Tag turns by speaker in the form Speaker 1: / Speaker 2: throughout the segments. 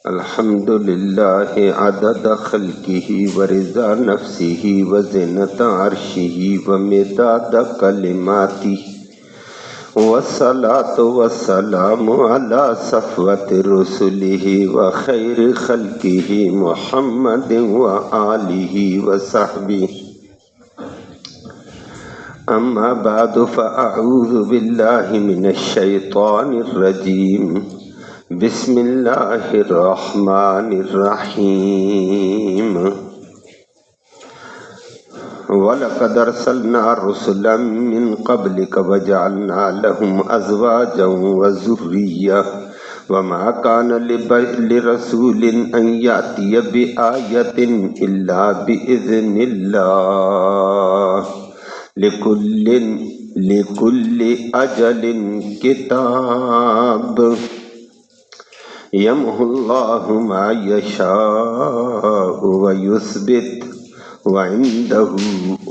Speaker 1: الحمد للہ عدد خلقہ ورضا نفسہ وزنۃ عرشہ ومداد کلماتہ والصلاۃ والسلام علی صفوۃ رسلہ وخیر خلقہ محمد وآلہ وصحبہ اما بعد فاعوذ باللہ من الشیطان الرجیم بسم اللہ الرحمن الرحیم وَلَقَدْ أَرْسَلْنَا رُسُلًا مِّن قَبْلِكَ وَجَعَلْنَا لَهُمْ أَزْوَاجًا وَذُرِّيَّةً وَمَا كَانَ لِرَسُولٍ أَن يَأْتِيَ بِآيَةٍ إِلَّا بِإِذْنِ اللَّهِ لِكُلِّ أَجَلٍ كِتَابٌ يَمْحُو اللَّهُ مَا يَشَاءُ وَيُثْبِتُ وَعِندَهُ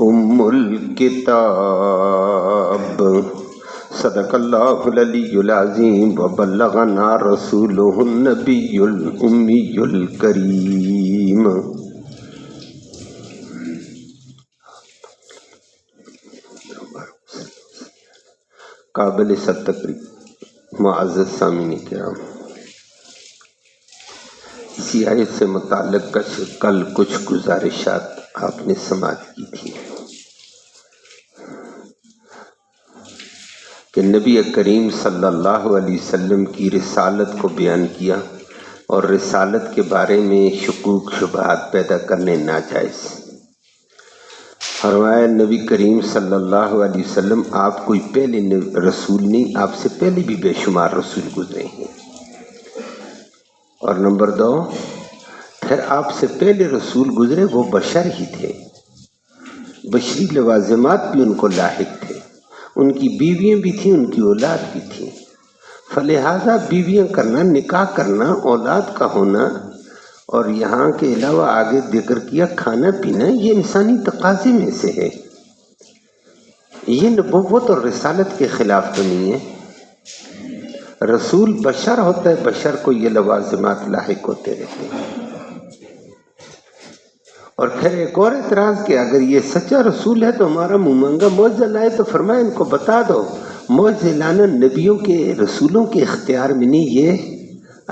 Speaker 1: أُمُّ الْكِتَابِ صدق اللہ العلی العظیم وبلغنا رسولہ النبی الأمی الکریم۔ قابل تقریر معزز سامعین کرام، اسی آیت سے متعلق کل کچھ گزارشات آپ نے سماعت کی تھی کہ نبی کریم صلی اللہ علیہ وسلم کی رسالت کو بیان کیا اور رسالت کے بارے میں شکوک شبہات پیدا کرنے ناجائز۔ فرمایا نبی کریم صلی اللہ علیہ وسلم آپ کوئی پہلے رسول نہیں، آپ سے پہلے بھی بے شمار رسول گزرے ہیں۔ اور نمبر 2، پھر آپ سے پہلے رسول گزرے وہ بشر ہی تھے، بشری لوازمات بھی ان کو لاحق تھے، ان کی بیویاں بھی تھیں، ان کی اولاد بھی تھی، فلہذا بیویاں کرنا، نکاح کرنا، اولاد کا ہونا اور یہاں کے علاوہ آگے ذکر کیا کھانا پینا، یہ انسانی تقاضے میں سے ہے، یہ نبوت اور رسالت کے خلاف تو نہیں ہے۔ رسول بشر ہوتا ہے، بشر کو یہ لوازمات لاحق ہوتے رہتے ہیں۔ اور پھر ایک اور اعتراض کہ اگر یہ سچا رسول ہے تو ہمارا منہ مانگا معجزہ لائے، تو فرمایا ان کو بتا دو معجزے لانا نبیوں کے، رسولوں کے اختیار میں نہیں، یہ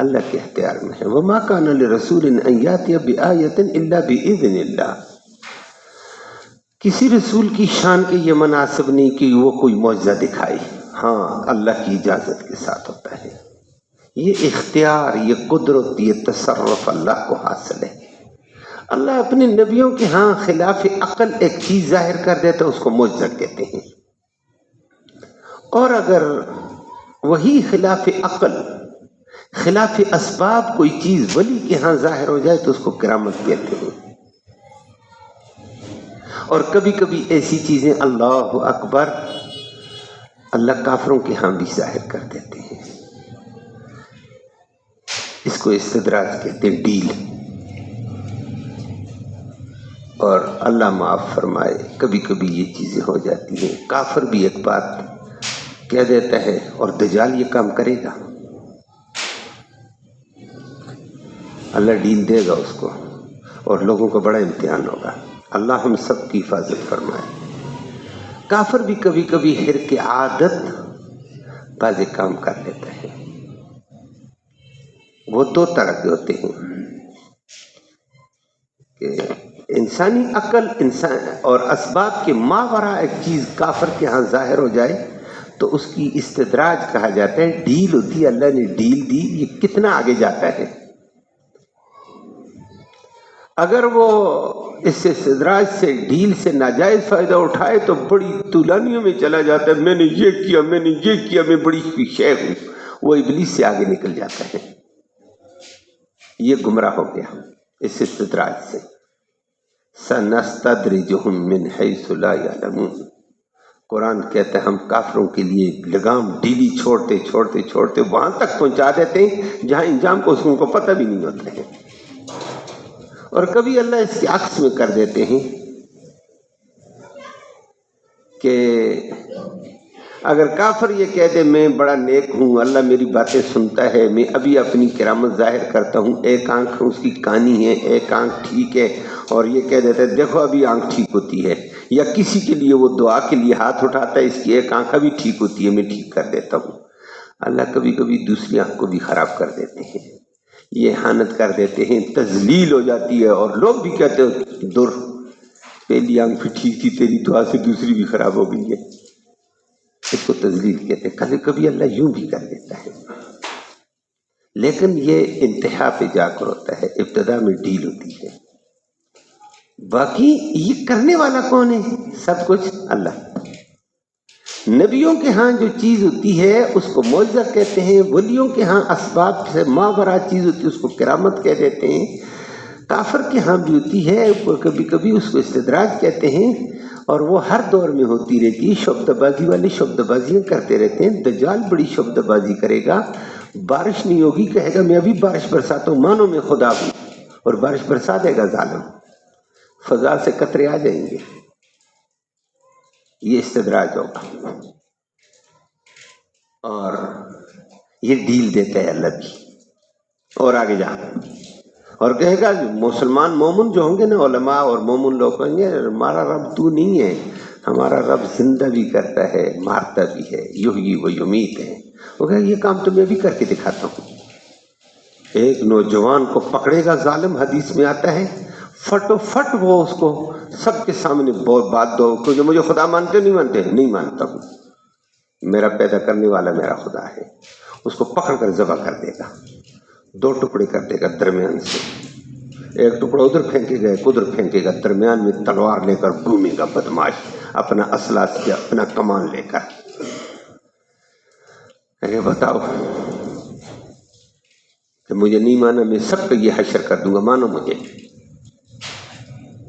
Speaker 1: اللہ کے اختیار میں ہے۔ وَمَا كَانَ لِرَسُولٍ أَن يَأْتِيَ بِآيَةٍ إِلَّا بِإِذْنِ اللَّهِ۔ کسی رسول کی شان کے یہ مناسب نہیں کہ وہ کوئی معجزہ دکھائے، ہاں اللہ کی اجازت کے ساتھ ہوتا ہے۔ یہ اختیار، یہ قدرت، یہ تصرف اللہ کو حاصل ہے۔ اللہ اپنے نبیوں کے ہاں خلاف عقل ایک چیز ظاہر کر دیتا ہے، اس کو معجزہ کہتے ہیں، اور اگر وہی خلاف عقل، خلاف اسباب کوئی چیز ولی کے ہاں ظاہر ہو جائے تو اس کو کرامت کہتے ہیں۔ اور کبھی کبھی ایسی چیزیں اللہ اکبر اللہ کافروں کے ہاں بھی ظاہر کر دیتے ہیں، اس کو استدراج کہتے ہیں، ڈیل۔ اور اللہ معاف فرمائے کبھی کبھی یہ چیزیں ہو جاتی ہیں، کافر بھی ایک بات کہہ دیتا ہے اور دجال یہ کام کرے گا، اللہ ڈیل دے گا اس کو اور لوگوں کو بڑا امتحان ہوگا۔ اللہ ہم سب کی حفاظت فرمائے۔ کافر بھی کبھی کبھی حرق عادت بعض کام کر لیتا ہے۔ وہ دو طرح کے ہوتے ہیں کہ انسانی عقل اور اسباب کے ماوراء ایک چیز کافر کے ہاں ظاہر ہو جائے تو اس کی استدراج کہا جاتا ہے، ڈیل ہوتی ہے، اللہ نے ڈیل دی، یہ کتنا آگے جاتا ہے۔ اگر وہ اس استدراج سے، ڈیل سے ناجائز فائدہ اٹھائے تو بڑی طولانیوں میں چلا جاتا ہے، میں نے یہ کیا، میں نے یہ کیا، میں بڑی شیخ ہوں، وہ ابلیس سے آگے نکل جاتا ہے، یہ گمراہ ہو گیا اس استدراج سے۔ سَنَسْتَدْرِجُهُم مِّنْ حَيْثُ لَا يَعْلَمُونَ، قرآن کہتا ہے ہم کافروں کے لیے لگام ڈھیلی چھوڑتے چھوڑتے چھوڑتے وہاں تک پہنچا دیتے ہیں جہاں انجام کو ان کو پتہ بھی نہیں ہوتا ہے، اور کبھی اللہ اس کے عکس میں کر دیتے ہیں کہ اگر کافر یہ کہہ دے میں بڑا نیک ہوں، اللہ میری باتیں سنتا ہے، میں ابھی اپنی کرامت ظاہر کرتا ہوں، ایک آنکھ اس کی کانی ہے، ایک آنکھ ٹھیک ہے، اور یہ کہہ دیتا ہے دیکھو ابھی آنکھ ٹھیک ہوتی ہے، یا کسی کے لیے وہ دعا کے لیے ہاتھ اٹھاتا ہے، اس کی ایک آنکھ ابھی ٹھیک ہوتی ہے میں ٹھیک کر دیتا ہوں، اللہ کبھی کبھی دوسری آنکھ کو بھی خراب کر دیتے ہیں، یہ احانت کر دیتے ہیں، تذلیل ہو جاتی ہے، اور لوگ بھی کہتے ہیں دور پہلی آنکھ بھی ٹھیک تھی تیری دعا سے دوسری بھی خراب ہو گئی ہے، اس کو تذلیل کہتے ہیں۔ کبھی کبھی اللہ یوں بھی کر دیتا ہے، لیکن یہ انتہا پہ جا کر ہوتا ہے، ابتدا میں ڈیل ہوتی ہے۔ باقی یہ کرنے والا کون ہے؟ سب کچھ اللہ۔ نبیوں کے ہاں جو چیز ہوتی ہے اس کو معجزہ کہتے ہیں، ولیوں کے ہاں اسباب سے ماورا چیز ہوتی ہے اس کو کرامت کہہ دیتے ہیں، کافر کے ہاں بھی ہوتی ہے کبھی کبھی اس کو استدراج کہتے ہیں، اور وہ ہر دور میں ہوتی رہتی ہے۔ شبد بازی والے شبد بازیاں کرتے رہتے ہیں، دجال بڑی شبد بازی کرے گا، بارش نہیں ہوگی کہے گا میں ابھی بارش برساتا ہوں، مانو میں خدا ہوں، اور بارش برسا دے گا ظالم، فضا سے قطرے آ جائیں گے، یہ استدراج ہوگا، اور یہ ڈیل دیتا ہے اللہ بھی۔ اور آگے جا اور کہے گا مسلمان مومن جو ہوں گے نا، علماء اور مومن لوگ کہیں گے ہمارا رب تو نہیں ہے، ہمارا رب زندہ بھی کرتا ہے مارتا بھی ہے، یحیی و یمیت ہے، وہ کہے یہ کام تو میں بھی کر کے دکھاتا ہوں۔ ایک نوجوان کو پکڑے گا ظالم، حدیث میں آتا ہے فٹو فٹ وہ اس کو سب کے سامنے بات دو کہ جو مجھے خدا مانتے نہیں مانتے، نہیں مانتا ہوں، میرا پیدا کرنے والا میرا خدا ہے، اس کو پکڑ کر ذبح کر دے گا، دو ٹکڑے کر دے گا درمیان سے، ایک ٹکڑا ادھر پھینکے گا ایک ادھر پھینکے گا، درمیان میں تلوار لے کر گھومے گا بدماش اپنا اسلحہ سے اپنا کمان لے کر، کہ بتاؤ کہ مجھے نہیں مانا میں سب کو یہ حشر کر دوں گا، مانو مجھے۔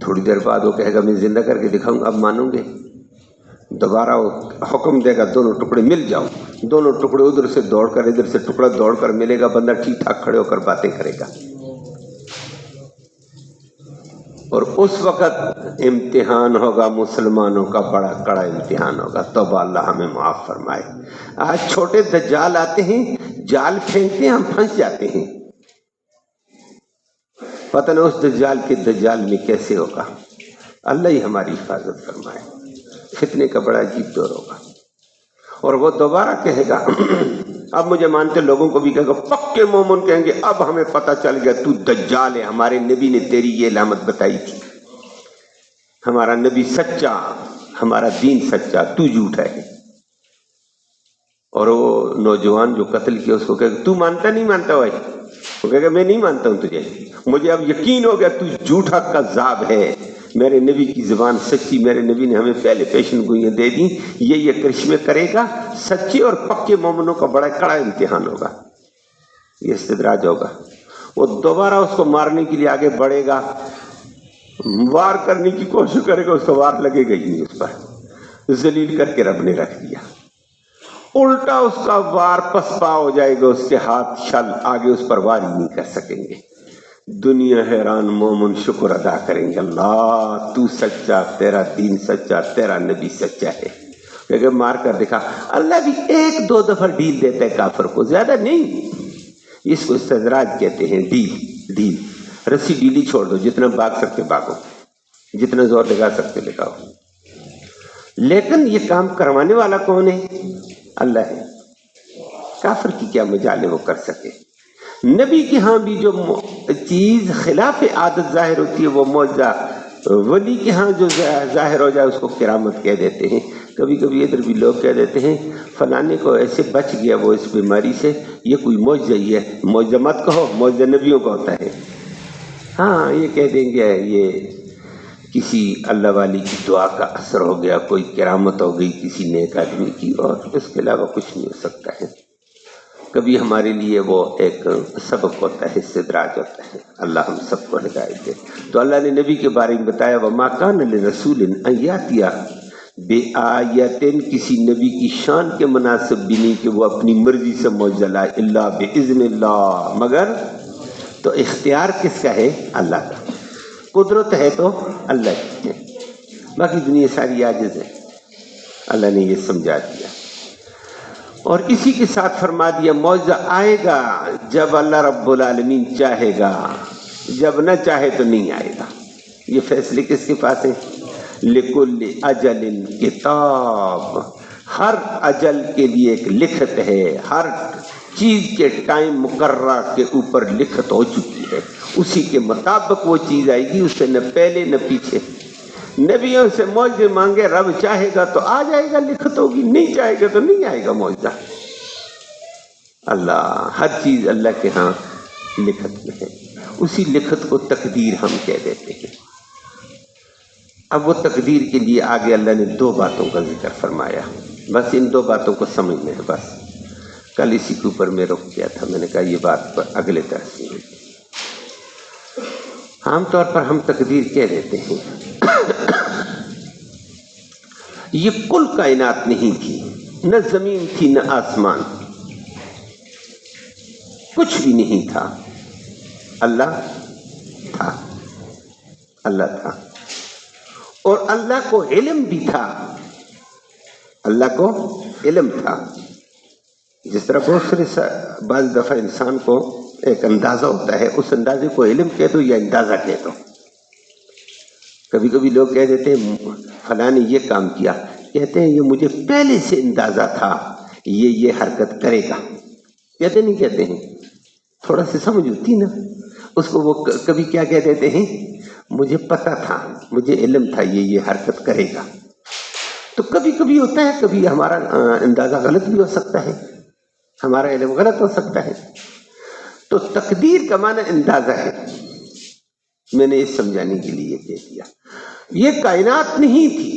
Speaker 1: تھوڑی دیر بعد وہ کہے گا میں زندہ کر کے دکھاؤں گا، اب مانوں گے؟ دوبارہ وہ حکم دے گا دونوں ٹکڑے مل جاؤ، دونوں ٹکڑے ادھر سے دوڑ کر ادھر سے ٹکڑا دوڑ کر ملے گا، بندہ ٹھیک ٹھاک کھڑے ہو کر باتیں کرے گا، اور اس وقت امتحان ہوگا مسلمانوں کا، بڑا کڑا امتحان ہوگا، توبہ اللہ ہمیں معاف فرمائے۔ آج چھوٹے دجال آتے ہیں، جال پھینکتے ہیں، ہم پھنس جاتے ہیں، پتہ نہیں اس دجال کے دجال میں کیسے ہوگا، اللہ ہی ہماری حفاظت فرمائے۔ فتنے کا بڑا عجیب دور ہوگا، اور وہ دوبارہ کہے گا اب مجھے مانتے لوگوں کو بھی کہے گا، پکے مومن کہیں گے اب ہمیں پتہ چل گیا تو دجال ہے، ہمارے نبی نے تیری یہ علامت بتائی تھی، ہمارا نبی سچا، ہمارا دین سچا، تو جھوٹا ہے۔ اور وہ نوجوان جو قتل کیا اس کو کہے گا تو مانتا نہیں مانتا بھائی، وہ کہے گا میں نہیں مانتا ہوں تجھے، مجھے اب یقین ہو گیا تو جھوٹا کذاب ہے، میرے نبی کی زبان سچی، میرے نبی نے ہمیں پہلے پیشن گوئیاں دے دیں، یہ کرشمے کرے گا، سچے اور پکے مومنوں کا بڑا کڑا امتحان ہوگا، یہ استدراج ہوگا۔ وہ دوبارہ اس کو مارنے کے لیے آگے بڑھے گا، وار کرنے کی کوشش کرے گا، اس کو وار لگے گا ہی نہیں، اس پر ذلیل کر کے رب نے رکھ دیا، الٹا اس کا وار پسپا ہو جائے گا، اس کے ہاتھ شل آگے اس پر وار ہی نہیں کر سکیں گے۔ دنیا حیران، مومن شکر ادا کریں گے، اللہ تو سچا، تیرا دین سچا، تیرا نبی سچا ہے، کہ مار کر دکھا۔ اللہ بھی ایک دو دفعہ ڈیل دیتا ہے کافر کو، زیادہ نہیں، اس کو استدراج کہتے ہیں، ڈیل، رسی ڈیلی چھوڑ دو، جتنا بھاگ سکتے بھاگو، جتنا زور لگا سکتے لگاؤ، لیکن یہ کام کروانے والا کون ہے؟ اللہ ہے۔ کافر کی کیا مجال ہے وہ کر سکے؟ نبی کے ہاں بھی جو چیز خلاف عادت ظاہر ہوتی ہے وہ معجزہ، ولی کے ہاں جو ظاہر ہو جائے اس کو کرامت کہہ دیتے ہیں۔ کبھی کبھی ادھر بھی لوگ کہہ دیتے ہیں فلانے کو ایسے بچ گیا وہ اس بیماری سے، یہ کوئی معجزہ ہی ہے، معجزہ مت کہو، معجزہ نبیوں کا ہوتا ہے۔ ہاں یہ کہہ دیں گے یہ کسی اللہ والی کی دعا کا اثر ہو گیا، کوئی کرامت ہو گئی کسی نیک آدمی کی، اور اس کے علاوہ کچھ نہیں ہو سکتا ہے۔ کبھی ہمارے لیے وہ ایک سبق ہوتا ہے، استدراج ہوتا ہے، اللہ ہم سب کو ہدایت دے۔ تو اللہ نے نبی کے بارے میں بتایا وَمَا كَانَ لِرَسُولٍ أَن يَأْتِيَ بِآيَةٍ، کسی نبی کی شان کے مناسب بھی نہیں کہ وہ اپنی مرضی سے معجزہ لائے، إِلَّا بِإِذْنِ اللَّهِ، مگر تو اختیار کس کا ہے؟ اللہ کا، قدرت ہے تو اللہ کی ہے، باقی دنیا ساری عاجز ہے، اللہ نے یہ سمجھا دیا۔ اور اسی کے ساتھ فرما دیا معجزہ آئے گا جب اللہ رب العالمین چاہے گا، جب نہ چاہے تو نہیں آئے گا۔ یہ فیصلے کس کے پاس ہیں؟ لکل اجل کتاب، ہر اجل کے لیے ایک لکھت ہے، ہر چیز کے ٹائم مقررہ کے اوپر لکھت ہو چکی ہے، اسی کے مطابق وہ چیز آئے گی، اس سے نہ پہلے نہ پیچھے۔ نبیوں سے معجزے مانگے، رب چاہے گا تو آ جائے گا، لکھت ہوگی، نہیں چاہے گا تو نہیں آئے گا معجزہ۔ اللہ، ہر چیز اللہ کے ہاں لکھت میں ہے، اسی لکھت کو تقدیر ہم کہہ دیتے ہیں۔ اب وہ تقدیر کے لیے آگے اللہ نے دو باتوں کا ذکر فرمایا، بس ان دو باتوں کو سمجھنا ہے۔ بس کل اسی کے اوپر میں رک گیا تھا، میں نے کہا یہ بات پر اگلے درس میں۔ عام طور پر ہم تقدیر کہہ دیتے ہیں، یہ کل کائنات نہیں تھی، نہ زمین تھی نہ آسمان، کچھ بھی نہیں تھا، اللہ تھا، اللہ تھا، اور اللہ کو علم بھی تھا، اللہ کو علم تھا۔ جس طرح بہت سارے بعض دفعہ انسان کو ایک اندازہ ہوتا ہے، اس اندازے کو علم کہہ دو یا اندازہ کہہ دو۔ کبھی کبھی لوگ کہہ دیتے ہیں فلاں نے یہ کام کیا، کہتے ہیں یہ مجھے پہلے سے اندازہ تھا یہ حرکت کرے گا، کہتے نہیں کہتے ہیں؟ تھوڑا سی سمجھ ہوتی نا اس کو، وہ کبھی کیا کہہ دیتے ہیں، مجھے پتہ تھا، مجھے علم تھا یہ حرکت کرے گا۔ تو کبھی کبھی ہوتا ہے، کبھی ہمارا اندازہ غلط بھی ہو سکتا ہے، ہمارا علم غلط ہو سکتا ہے۔ تو تقدیر کا معنی اندازہ ہے۔ میں نے اس سمجھانے کے لیے کہہ دیا، یہ کائنات نہیں تھی،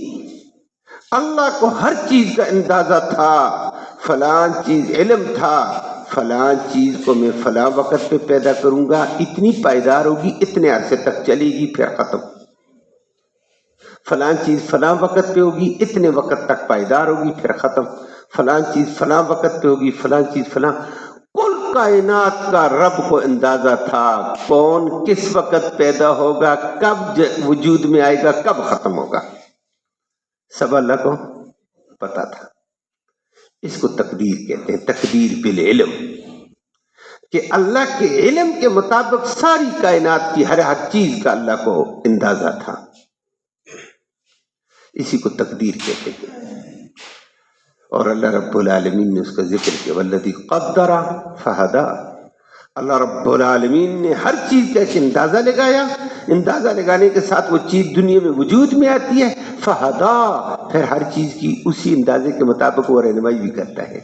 Speaker 1: اللہ کو ہر چیز کا اندازہ تھا، فلاں چیز علم تھا، فلاں چیز کو میں فلاں وقت پہ پیدا کروں گا، اتنی پائیدار ہوگی، اتنے عرصے تک چلے گی، پھر ختم۔ فلاں چیز فلاں وقت پہ ہوگی، اتنے وقت تک پائیدار ہوگی، پھر ختم۔ فلاں چیز فلاں وقت پہ ہوگی، فلاں چیز فلاں۔ کل کائنات کا رب کو اندازہ تھا، کون کس وقت پیدا ہوگا، کب وجود میں آئے گا، کب ختم ہوگا، سب اللہ کو پتا تھا۔ اس کو تقدیر کہتے ہیں، تقدیر بالعلم، کہ اللہ کے علم کے مطابق ساری کائنات کی ہر چیز کا اللہ کو اندازہ تھا، اسی کو تقدیر کہتے ہیں۔ اور اللہ رب العالمین نے اس کا ذکر کیا، والذی قدر فہدی، اللہ رب العالمین نے ہر چیز کا ایک اندازہ لگایا، اندازہ لگانے کے ساتھ وہ چیز دنیا میں وجود میں آتی ہے، فہدی، پھر ہر چیز کی اسی اندازے کے مطابق وہ رہنمائی بھی کرتا ہے۔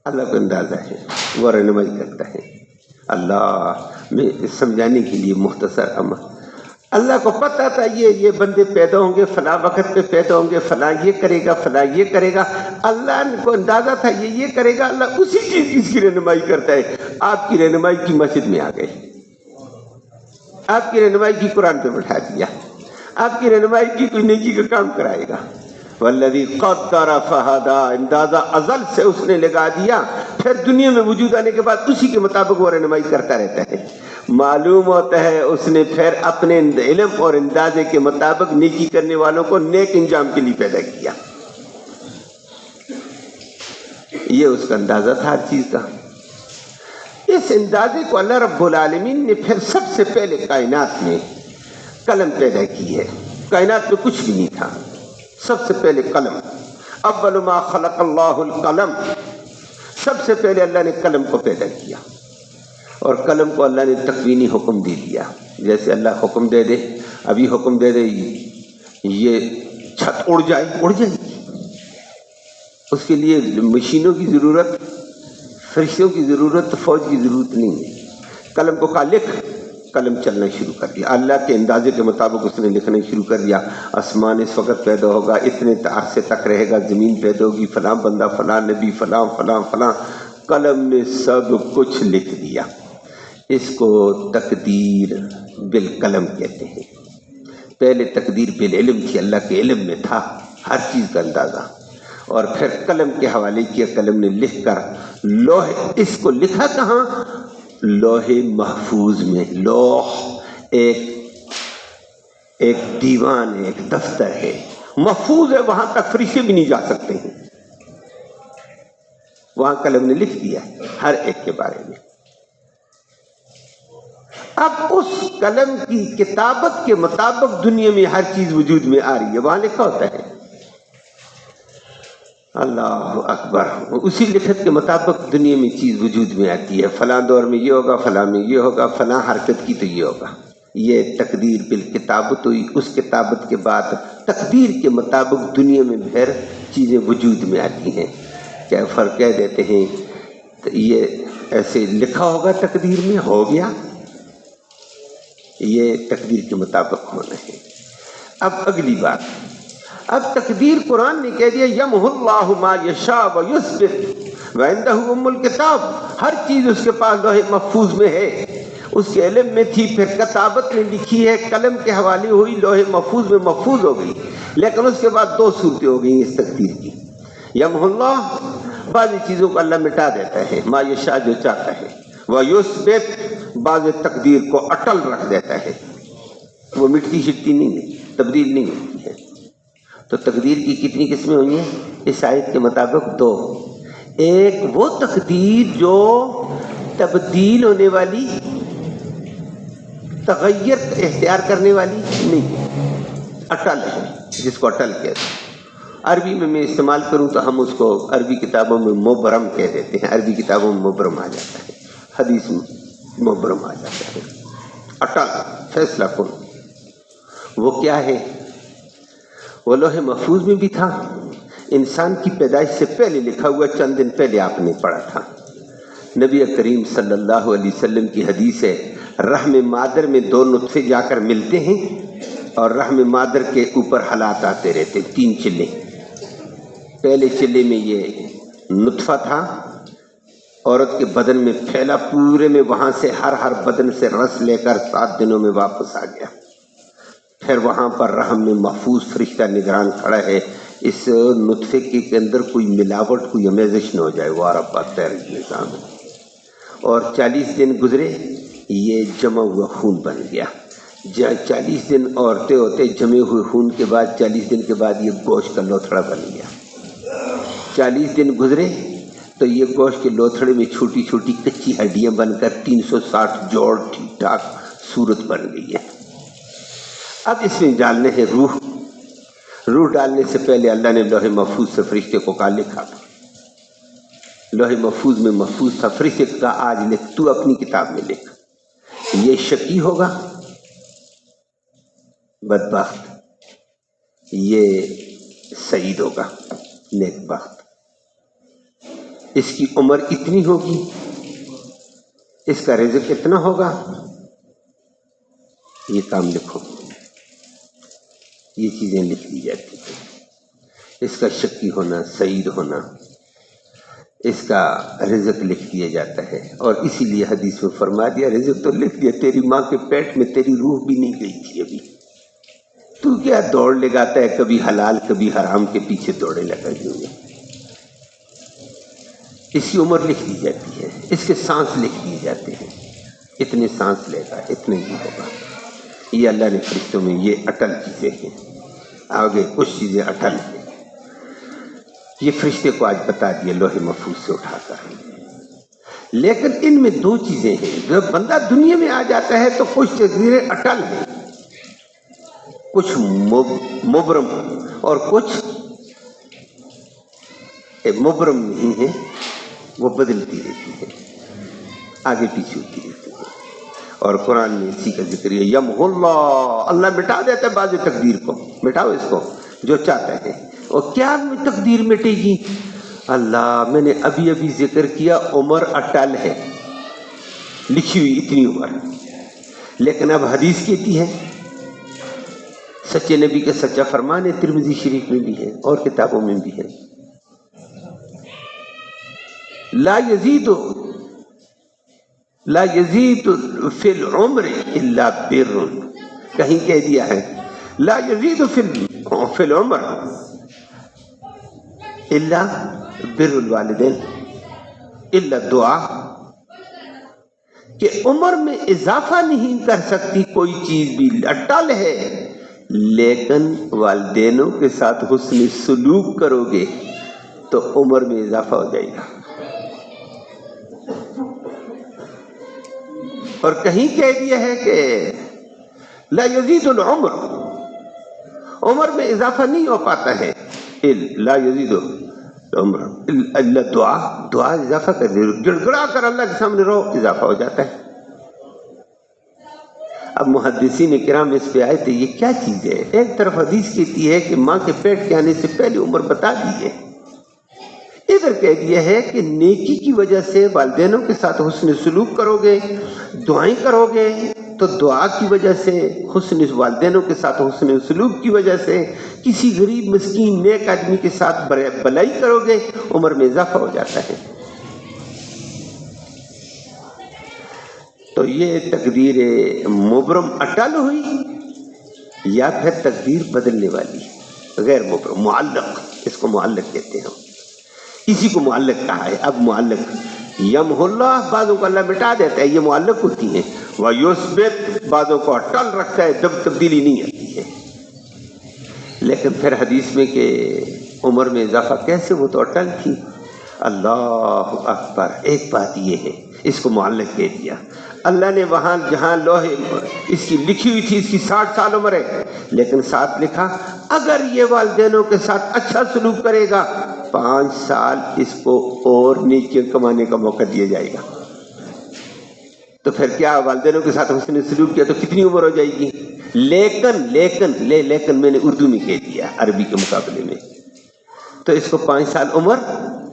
Speaker 1: اللہ کو اندازہ ہے، وہ رہنمائی کرتا ہے۔ اللہ میں سمجھانے کے لیے مختصر عمل، اللہ کو پتہ تھا یہ بندے پیدا ہوں گے، فلاں وقت پہ پیدا ہوں گے، فلاں یہ کرے گا، فلاں یہ کرے گا، اللہ کو اندازہ تھا یہ کرے گا، اللہ اسی چیز کی اس کی رہنمائی کرتا ہے۔ آپ کی رہنمائی کی مسجد میں آ گئے، آپ کی رہنمائی کی قرآن پہ بٹھا دیا، آپ کی رہنمائی کی کوئی نیکی کا کام کرائے گا۔ والذی قدر فہدی، اندازہ ازل سے اس نے لگا دیا، پھر دنیا میں وجود آنے کے بعد اسی کے مطابق وہ رہنمائی کرتا رہتا ہے۔ معلوم ہوتا ہے اس نے پھر اپنے علم اور اندازے کے مطابق نیکی کرنے والوں کو نیک انجام کے لیے پیدا کیا، یہ اس کا اندازہ تھا ہر چیز کا۔ اس اندازے کو اللہ رب العالمین نے پھر سب سے پہلے کائنات میں قلم پیدا کی ہے۔ کائنات میں کچھ بھی نہیں تھا، سب سے پہلے قلم، اول ما خلق اللہ القلم، سب سے پہلے اللہ نے قلم کو پیدا کیا، اور قلم کو اللہ نے تکوینی حکم دے دیا۔ جیسے اللہ حکم دے دے، ابھی حکم دے دے یہ چھت اڑ جائے، اڑ جائے گی، اس کے لیے مشینوں کی ضرورت، فرشتوں کی ضرورت، فوج کی ضرورت نہیں ہے۔ قلم کو کہا لکھ، قلم چلنا شروع کر دیا، اللہ کے اندازے کے مطابق اس نے لکھنا شروع کر دیا۔ آسمان اس وقت پیدا ہوگا، اتنے عرصے تک رہے گا، زمین پیدا ہوگی، فلاں بندہ، فلاں نبی، فلاں فلاں فلاں، قلم نے سب کچھ لکھ دیا۔ اس کو تقدیر بالقلم کہتے ہیں۔ پہلے تقدیر بالعلم تھی، اللہ کے علم میں تھا ہر چیز کا اندازہ، اور پھر قلم کے حوالے کیا، قلم نے لکھ کر لوح، اس کو لکھا کہاں؟ لوح محفوظ میں۔ لوح ایک دیوان ہے، ایک دفتر ہے، محفوظ ہے، وہاں تک فرشتے بھی نہیں جا سکتے ہیں۔ وہاں قلم نے لکھ دیا ہر ایک کے بارے میں۔ اب اس قلم کی کتابت کے مطابق دنیا میں ہر چیز وجود میں آ رہی ہے، وہاں لکھا ہوتا ہے۔ اللہ اکبر، اسی لکھت کے مطابق دنیا میں چیز وجود میں آتی ہے، فلاں دور میں یہ ہوگا، فلاں میں یہ ہوگا، فلاں حرکت کی تو یہ ہوگا۔ یہ تقدیر بالکتابت ہوئی، اس کتابت کے بعد تقدیر کے مطابق دنیا میں پھر چیزیں وجود میں آتی ہیں۔ کیا فرق کہہ دیتے ہیں یہ ایسے لکھا ہوگا تقدیر میں، ہو گیا، یہ تقدیر کے مطابق ہونا ہے۔ اب اگلی بات، اب تقدیر قرآن نے کہہ دیا یمحو اللہ ما یشاء ویثبت وعندہ ام الکتاب، ہر چیز اس کے پاس لوح محفوظ میں ہے، اس کے علم میں تھی، پھر کتابت میں لکھی ہے، قلم کے حوالے ہوئی، لوح محفوظ میں محفوظ ہو گئی۔ لیکن اس کے بعد دو صورتیں ہو گئی اس تقدیر کی، یمحو اللہ، بعض چیزوں کو اللہ مٹا دیتا ہے، ما یشاء جو چاہتا ہے، ویثبت، بعض تقدیر کو اٹل رکھ دیتا ہے، وہ مٹتی شٹتی نہیں ہے، تبدیل نہیں ہوتی ہے۔ تو تقدیر کی کتنی قسمیں ہوئی ہیں اس آیت کے مطابق؟ دو۔ ایک وہ تقدیر جو تبدیل ہونے والی، تغیر اختیار کرنے والی نہیں، اٹل ہے، جس کو اٹل کہتے ہیں۔ عربی میں استعمال کروں تو ہم اس کو عربی کتابوں میں مبرم کہہ دیتے ہیں، عربی کتابوں میں مبرم آ جاتا ہے، حدیث میں مبرم آ جاتا ہے، اٹل، فیصلہ کن۔ وہ کیا ہے؟ وہ لوح محفوظ میں بھی تھا، انسان کی پیدائش سے پہلے لکھا ہوا، چند دن پہلے آپ نے پڑھا تھا۔ نبی کریم صلی اللہ علیہ وسلم کی حدیث ہے، رحم مادر میں دو نطفے جا کر ملتے ہیں اور رحم مادر کے اوپر حالات آتے رہتے، تین چلے۔ پہلے چلے میں یہ نطفہ تھا، عورت کے بدن میں پھیلا پورے میں، وہاں سے ہر بدن سے رس لے کر 7 دنوں میں واپس آ گیا۔ پھر وہاں پر رحم میں محفوظ فرشتہ نگران کھڑا ہے، اس نطفے کے اندر کوئی ملاوٹ، کوئی امیزش نہ ہو جائے، وہ عرب تیر نظام ہے۔ اور 40 دن گزرے، یہ جمع ہوا خون بن گیا۔ 40 دن عورتیں ہوتے جمے ہوئے خون کے بعد، 40 دن کے بعد یہ گوشت کا لوتھڑا بن گیا۔ 40 دن گزرے تو یہ گوشت کے لوتھڑے میں چھوٹی چھوٹی کچی ہڈیاں بن کر 360 جوڑ ٹھیک ٹھاک صورت بن گئی ہے۔ اب اس میں ڈالنے ہیں روح۔ روح ڈالنے سے پہلے اللہ نے لوح محفوظ سے فرشتے کو کہا لکھا تھا، لوح محفوظ میں محفوظ تھا، فرشتے کو کہا آج لکھ، تو اپنی کتاب میں لکھ۔ یہ شقی ہوگا، بدبخت، یہ سعید ہوگا، نیک بخت۔ اس کی عمر اتنی ہوگی، اس کا رزق اتنا ہوگا، یہ کام لکھو۔ یہ چیزیں لکھ دی جاتی ہیں۔ اس کا شقی ہونا، سعید ہونا، اس کا رزق لکھ دیا جاتا ہے۔ اور اسی لیے حدیث میں فرما دیا، رزق تو لکھ دیا، تیری ماں کے پیٹ میں تیری روح بھی نہیں گئی تھی ابھی، تو کیا دوڑ لگاتا ہے، کبھی حلال کبھی حرام کے پیچھے دوڑے لگا ہوئے۔ اس کی عمر لکھ دی جاتی ہے، اس کے سانس لکھ دیے جاتے ہیں، اتنے سانس لے گا، اتنے ہی ہوگا۔ یہ اللہ نے فرشتوں میں یہ اٹل چیزیں ہیں۔ آگے کچھ چیزیں اٹل ہیں، یہ فرشتے کو آج بتا دیا لوح محفوظ سے اٹھا کر۔ لیکن ان میں دو چیزیں ہیں، جب بندہ دنیا میں آ جاتا ہے تو کچھ تقدیریں اٹل ہیں، کچھ مبرم اور کچھ مبرم نہیں ہیں، وہ بدلتی رہتی ہے، آگے پیچھے ہوتی رہتی ہے۔ اور قرآن میں اسی کا ذکر ہے، یمحو اللہ، اللہ مٹا دیتا ہے بعض تقدیر کو، مٹاؤ اس کو جو چاہتا ہے۔ اور کیا تقدیر مٹے گی؟ اللہ، میں نے ابھی ابھی ذکر کیا عمر اٹل ہے، لکھی ہوئی اتنی عمر، لیکن اب حدیث کہتی ہے، سچے نبی کا سچا فرمان ہے، ترمذی شریف میں بھی ہے اور کتابوں میں بھی ہے، لا یزید فی العمر الا بر، کہیں کہہ دیا ہے لا یزید فی العمر الا بر الوالدین الا دعا، کہ عمر میں اضافہ نہیں کر سکتی کوئی چیز بھی، اٹل ہے، لیکن والدینوں کے ساتھ حسن سلوک کرو گے تو عمر میں اضافہ ہو جائے گا۔ اور کہیں کہہ دیا ہے کہ لا یزید العمر، عمر میں اضافہ نہیں ہو پاتا ہے، لا یزید العمر الا دعا، دعا اضافہ کر دے، گڑ گڑا کر اللہ کے سامنے رو، اضافہ ہو جاتا ہے۔ اب محدثین کرام اس پہ آئے تھے یہ کیا چیز ہے؟ ایک طرف حدیث کہتی ہے کہ ماں کے پیٹ کے آنے سے پہلے عمر بتا دی ہے، ادھر کہہ دیا ہے کہ نیکی کی وجہ سے والدینوں کے ساتھ حسن سلوک کرو گے، دعائیں کرو گے، تو دعا کی وجہ سے، حسن والدینوں کے ساتھ حسن سلوک کی وجہ سے، کسی غریب مسکین نیک آدمی کے ساتھ بلائی کرو گے، عمر میں اضافہ ہو جاتا ہے۔ تو یہ تقدیر مبرم اٹل ہوئی یا پھر تقدیر بدلنے والی، غیر مبرم، معلق، اس کو معلق کہتے ہیں، اسی کو معلق کہا ہے۔ اب معلق یمحو اللہ، بعضوں کو اللہ مٹا دیتا ہے، یہ معلق ہوتی ہیں، وَيُثْبِتْ، بعضوں کو اٹل رکھتا ہے، جب تبدیلی نہیں آتی ہے۔ لیکن پھر حدیث میں کہ عمر میں اضافہ کیسے، وہ تو اٹل تھی۔ اللہ اکبر، ایک بات یہ ہے، اس کو معلق کہہ دیا۔ اللہ نے وہاں جہاں لوہے اس کی لکھی ہوئی تھی اس کی 60 سال عمر ہے، لیکن ساتھ لکھا اگر یہ والدینوں کے ساتھ اچھا سلوک کرے گا 5 سال اس کو اور نیکیاں کمانے کا موقع دیا جائے گا۔ تو پھر کیا والدینوں کے ساتھ حسن سلوک کیا تو کتنی عمر ہو جائے گی؟ لیکن میں نے اردو میں کہہ دیا عربی کے مقابلے میں، تو اس کو 5 سال عمر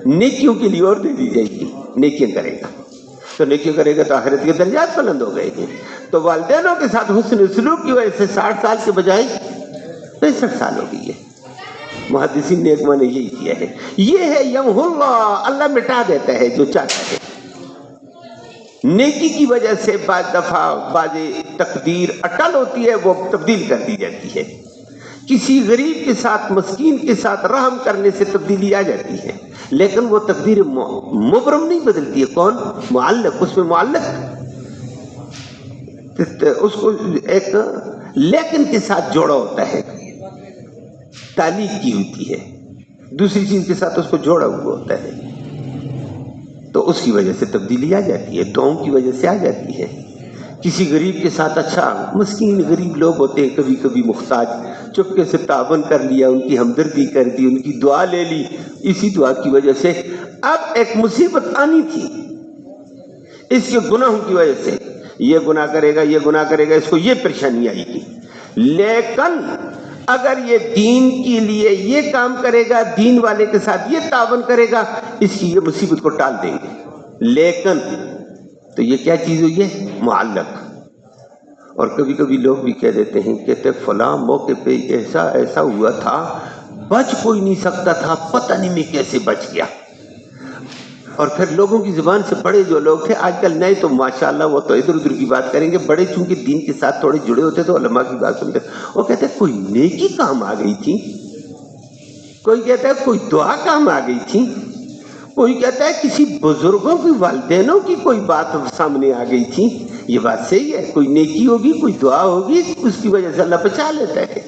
Speaker 1: نیکیوں کے لیے اور دے دی جائے گی، نیکیاں کرے گا تو نیکیاں کرے گا تو آخرت کے درجات بلند ہو گئے ہیں۔ تو والدینوں کے ساتھ حسن سلوک کی وجہ سے 60 سال کے بجائے 65 سال ہو گئی ہے۔ محدثین نے ایک معنی یہی کیا ہے، یہ ہے یمحو اللہ، اللہ مٹا دیتا ہے جو چاہتا ہے۔ نیکی کی وجہ سے بعض دفعہ بعض تقدیر اٹل ہوتی ہے، وہ تبدیل کر دی جاتی ہے۔ کسی غریب کے ساتھ، مسکین کے ساتھ رحم کرنے سے تبدیلی آ جاتی ہے، لیکن وہ تقدیر مبرم نہیں بدلتی ہے۔ کون؟ معلق، اس میں معلق اس کو ایک لیکن کے ساتھ جوڑا ہوتا ہے، تعلیق کی ہوتی ہے، دوسری چیز کے ساتھ اس کو جوڑا ہوا ہوتا ہے، تو اس کی وجہ سے تبدیلی آ جاتی ہے، دعاؤں کی وجہ سے آ جاتی ہے۔ کسی غریب کے ساتھ، اچھا مسکین غریب لوگ ہوتے ہیں کبھی کبھی محتاج، چپکے سے تعاون کر لیا، ان کی ہمدردی کر دی، ان کی دعا لے لی، اسی دعا کی وجہ سے اب ایک مصیبت آنی تھی اس کے گناہوں کی وجہ سے، یہ گناہ کرے گا، یہ گناہ کرے گا، اس کو یہ پریشانی آئے گی، لیکن اگر یہ دین کے لیے یہ کام کرے گا، دین والے کے ساتھ یہ تعاون کرے گا، اس کی یہ مصیبت کو ٹال دیں گے۔ لیکن تو یہ کیا چیز ہوئی ہے؟ معلق۔ اور کبھی کبھی لوگ بھی کہہ دیتے ہیں، کہتے فلاں موقع پہ ایسا ہوا تھا، بچ کوئی نہیں سکتا تھا، پتہ نہیں میں کیسے بچ گیا۔ اور پھر لوگوں کی زبان سے بڑے جو لوگ تھے، آج کل نئے تو ماشاءاللہ وہ تو ادھر ادھر کی بات کریں گے، بڑے چونکہ دین کے ساتھ تھوڑے جڑے ہوتے تو علماء کی بات سنتے، وہ کہتے ہیں کوئی نیکی کام آ گئی تھی، کوئی کہتا ہے کوئی دعا کام آ گئی تھی، کوئی کہتا ہے کسی بزرگوں کی، والدینوں کی کوئی بات سامنے آ گئی تھی۔ یہ بات صحیح ہے، کوئی نیکی ہوگی، کوئی دعا ہوگی، اس کی وجہ سے اللہ بچا لیتا ہے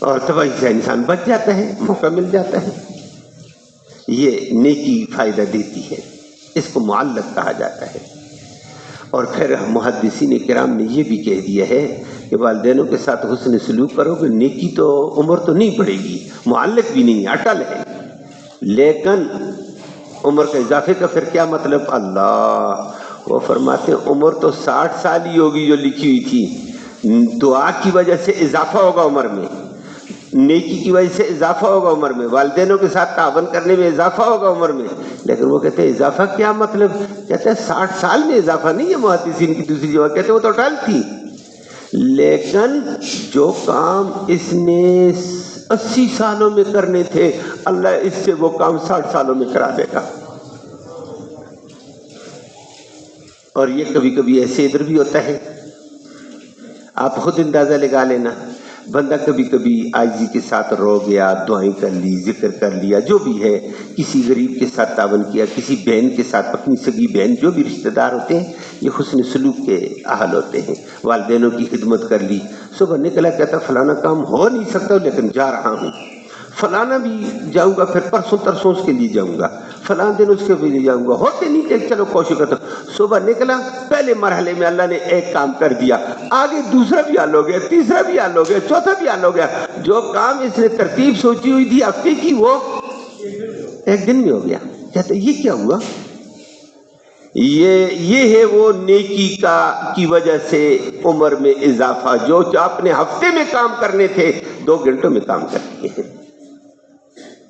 Speaker 1: اور تباہی سے انسان بچ جاتا ہے، موقع مل جاتا ہے۔ یہ نیکی فائدہ دیتی ہے، اس کو معلق کہا جاتا ہے۔ اور پھر محدثین کرام نے یہ بھی کہہ دیا ہے کہ والدینوں کے ساتھ حسن سلوک کرو گے، نیکی تو عمر تو نہیں بڑھے گی، معلق بھی نہیں، اٹل ہے، لیکن عمر کے اضافے کا پھر کیا مطلب؟ اللہ وہ فرماتے ہیں عمر تو 60 سال ہی ہوگی جو لکھی ہوئی تھی، دعا کی وجہ سے اضافہ ہوگا عمر میں، نیکی کی وجہ سے اضافہ ہوگا عمر میں، والدینوں کے ساتھ تعاون کرنے میں اضافہ ہوگا عمر میں۔ لیکن وہ کہتے ہیں اضافہ کیا مطلب؟ کہتے ہیں 60 سال میں اضافہ نہیں ہے، محدثین کی دوسری جگہ کہتے ہیں وہ تو اٹل تھی، لیکن جو کام اس نے 80 سالوں میں کرنے تھے، اللہ اس سے وہ کام 60 سالوں میں کرا دے گا۔ اور یہ کبھی کبھی ایسے ادھر بھی ہوتا ہے، آپ خود اندازہ لگا لینا، بندہ کبھی کبھی عاجزی کے ساتھ رو گیا، دعائیں کر لی، ذکر کر لیا، جو بھی ہے، کسی غریب کے ساتھ تعاون کیا، کسی بہن کے ساتھ، اپنی سگی بہن، جو بھی رشتہ دار ہوتے ہیں یہ حسن سلوک کے اہل ہوتے ہیں، والدینوں کی خدمت کر لی، صبح نکلا کہتا فلانا کام ہو نہیں سکتا لیکن جا رہا ہوں، فلانا بھی جاؤں گا، پھر پرسوں ترسوں اس کے لیے جاؤں گا، فلاں دن اس کے بھی لے جاؤں گا، ہوتے نہیں کہ چلو کوشش کرتا ہوں۔ صبح نکلا، پہلے مرحلے میں اللہ نے ایک کام کر دیا، آگے دوسرا بھی حل ہو گیا، تیسرا بھی حل ہو گیا، چوتھا بھی حل ہو گیا۔ جو کام اس نے ترتیب سوچی ہوئی تھی ہفتے کی، وہ ایک دن میں ہو گیا۔ کہتے یہ کیا ہوا؟ یہ ہے وہ نیکی کی وجہ سے عمر میں اضافہ، جو آپ نے ہفتے میں کام کرنے تھے 2 گھنٹوں میں کام کر دیے ہیں،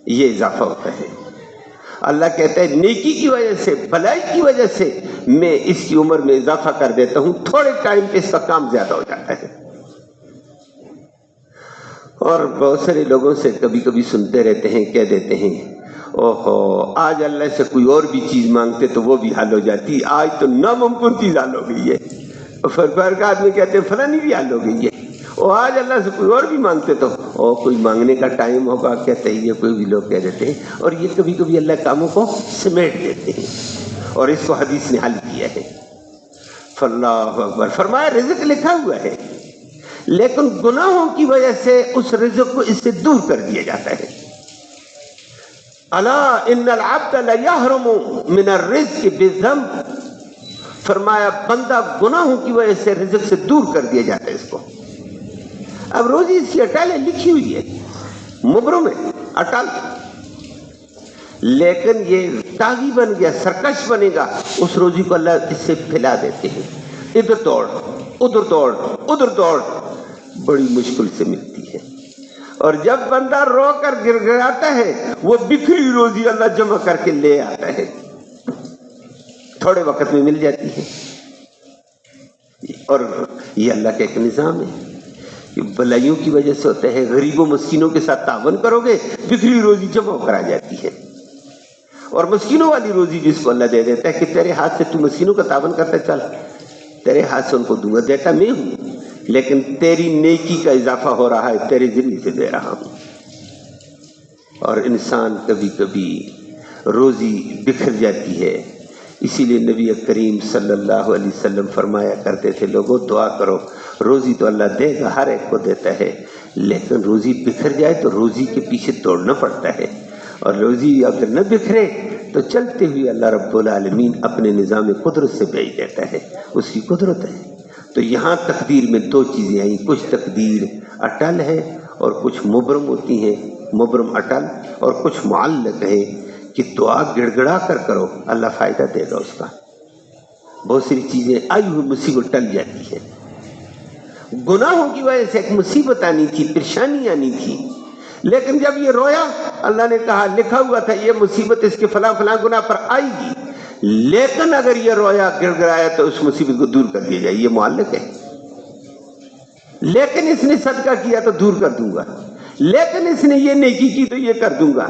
Speaker 1: یہ اضافہ ہوتا ہے۔ اللہ کہتا ہے نیکی کی وجہ سے، بھلائی کی وجہ سے میں اس کی عمر میں اضافہ کر دیتا ہوں، تھوڑے ٹائم پہ اس کا کام زیادہ ہو جاتا ہے۔ اور بہت سارے لوگوں سے کبھی کبھی سنتے رہتے ہیں، کہہ دیتے ہیں اوہو آج اللہ سے کوئی اور بھی چیز مانگتے تو وہ بھی حل ہو جاتی، آج تو ناممکن چیز حل ہو گئی ہے۔ پھر کا آدمی کہتے ہیں فلانی بھی حل ہو گئی ہے، اور آج اللہ سے کوئی اور بھی مانگتے تو کوئی مانگنے کا ٹائم ہوگا، کہتے ہیں یہ کوئی بھی لوگ کہہ دیتے ہیں۔ اور یہ کبھی کبھی اللہ کاموں کو سمیٹ دیتے ہیں، اور اس کو حدیث نے حل کیا ہے۔ اللہ اکبر، فرمایا رزق لکھا ہوا ہے، لیکن گناہوں کی وجہ سے اس رزق کو اس سے دور کر دیا جاتا ہے۔ الا ان العبد لیحرم من الرزق بالذنب، فرمایا بندہ گناہوں کی وجہ سے رزق سے دور کر دیا جاتا ہے اس کو۔ اب روزی اس کی اٹل ہے، لکھی ہوئی ہے مبرم ہے اٹل، لیکن یہ تاغی بن گیا، سرکش بنے گا، اس روزی کو اللہ اس سے پھیلا دیتے ہیں، ادھر دوڑ ادھر دوڑ ادھر دوڑ، بڑی مشکل سے ملتی ہے۔ اور جب بندہ رو کر گر گراتا ہے، وہ بکھری روزی اللہ جمع کر کے لے آتا ہے، تھوڑے وقت میں مل جاتی ہے۔ اور یہ اللہ کا ایک نظام ہے کہ بلائیوں کی وجہ سے ہوتا ہے، غریبوں مسکینوں کے ساتھ تعاون کرو گے، بکھری روزی جمع کر آ جاتی ہے۔ اور مسکینوں والی روزی جس کو اللہ دے دیتا ہے کہ تیرے ہاتھ سے تو مسکینوں کا تعاون کرتا ہے، چل تیرے ہاتھ سے ان کو دوں گا، دیتا میں ہوں، لیکن تیری نیکی کا اضافہ ہو رہا ہے، تیرے ذریعے سے دے رہا ہوں۔ اور انسان کبھی کبھی روزی بکھر جاتی ہے، اسی لیے نبی کریم صلی اللہ علیہ وسلم فرمایا کرتے تھے لوگوں دعا کرو، روزی تو اللہ دے گا، ہر ایک کو دیتا ہے، لیکن روزی بکھر جائے تو روزی کے پیچھے دوڑنا پڑتا ہے، اور روزی اگر نہ بکھرے تو چلتے ہوئے اللہ رب العالمین اپنے نظام قدرت سے بھیج دیتا ہے، اس کی قدرت ہے۔ تو یہاں تقدیر میں 2 چیزیں آئیں، کچھ تقدیر اٹل ہے اور کچھ مبرم ہوتی ہیں، مبرم اٹل، اور کچھ معلق ہے کہ دعا گڑ گڑا کر کرو، اللہ فائدہ دے گا اس کا۔ بہت ساری چیزیں آئی ہوئی مصیبت ٹل جاتی ہے، گناہوں کی وجہ سے ایک مصیبت آنی تھی، پریشانی آنی تھی، لیکن جب یہ رویا، اللہ نے کہا لکھا ہوا تھا یہ مصیبت اس کے فلاں فلاں گناہ پر آئے گی، لیکن اگر یہ رویا گڑ گڑایا تو اس مصیبت کو دور کر دیا جائے، یہ معلق ہے۔ لیکن اس نے صدقہ کیا تو دور کر دوں گا، لیکن اس نے یہ نیکی کی تو یہ کر دوں گا۔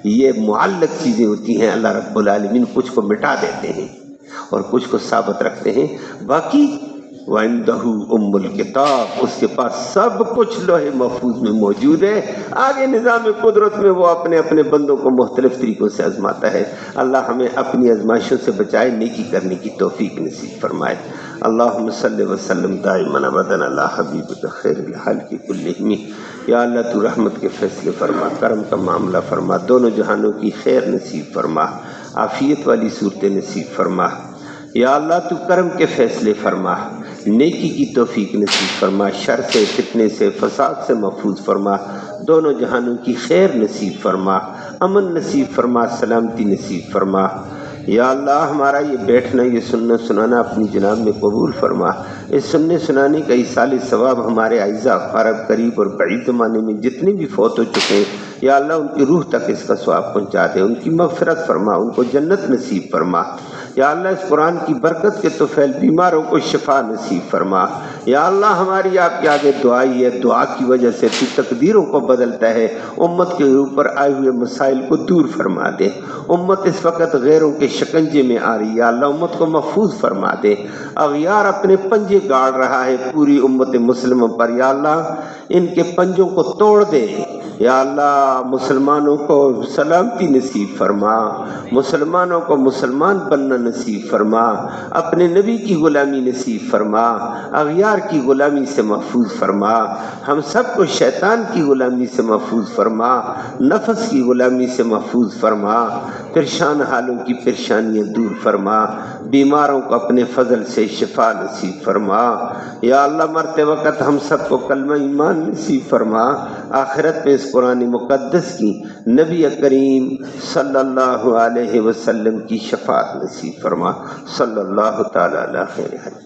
Speaker 1: یہ معلق چیزیں ہوتی ہیں، اللہ رب العالمین کچھ کو مٹا دیتے ہیں اور کچھ کو ثابت رکھتے ہیں، باقی وَعِنْدَهُ أُمُّ الْكِتَابِ، اس کے پاس سب کچھ لوح محفوظ میں موجود ہے۔ آگے نظام قدرت میں وہ اپنے اپنے بندوں کو مختلف طریقوں سے آزماتا ہے۔ اللہ ہمیں اپنی آزمائشوں سے بچائے، نیکی کرنے کی توفیق نصیب فرمائے۔ اللہم صلی وسلم دائما ابدا علی حبیبک خیر الخلق کلہم۔ یا اللہ تو رحمت کے فیصلے فرما، کرم کا معاملہ فرما، دونوں جہانوں کی خیر نصیب فرما، عافیت والی صورتیں نصیب فرما۔ یا اللہ تو کرم کے فیصلے فرما، نیکی کی توفیق نصیب فرما، شر سے، فتنے سے، فساد سے محفوظ فرما، دونوں جہانوں کی خیر نصیب فرما، امن نصیب فرما، سلامتی نصیب فرما۔ یا اللہ ہمارا یہ بیٹھنا، یہ سننا سنانا اپنی جناب میں قبول فرما۔ اس سننے سنانے کا ایصال ثواب ہمارے اعزاء اقارب قریب اور بعید زمانے میں جتنے بھی فوت ہو چکے ہیں، یا اللہ ان کی روح تک اس کا ثواب پہنچا دے، ان کی مغفرت فرما، ان کو جنت نصیب فرما۔ یا اللہ اس قرآن کی برکت کے طفیل بیماروں کو شفا نصیب فرما۔ یا اللہ ہماری آپ کے آگے دعائی ہے، دعا کی وجہ سے تو تقدیروں کو بدلتا ہے، امت کے اوپر آئے ہوئے مسائل کو دور فرما دے۔ امت اس وقت غیروں کے شکنجے میں آ رہی ہے، یا اللہ امت کو محفوظ فرما دے۔ اغیار اپنے پنجے گاڑ رہا ہے پوری امت مسلمہ پر، یا اللہ ان کے پنجوں کو توڑ دے۔ یا اللہ مسلمانوں کو سلامتی نصیب فرما، مسلمانوں کو مسلمان بننا نصیب فرما، اپنے نبی کی غلامی نصیب فرما، اغیار کی غلامی سے محفوظ فرما، ہم سب کو شیطان کی غلامی سے محفوظ فرما، نفس کی غلامی سے محفوظ فرما۔ پریشان حالوں کی پریشانیاں دور فرما، بیماروں کو اپنے فضل سے شفا نصیب فرما۔ یا اللہ مرتے وقت ہم سب کو کلمہ ایمان نصیب فرما، آخرت میں اس قرآن مقدس کی نبی کریم صلی اللہ علیہ وسلم کی شفاعت نصیب فرما۔ صلی اللہ تعالی علیہ خیر۔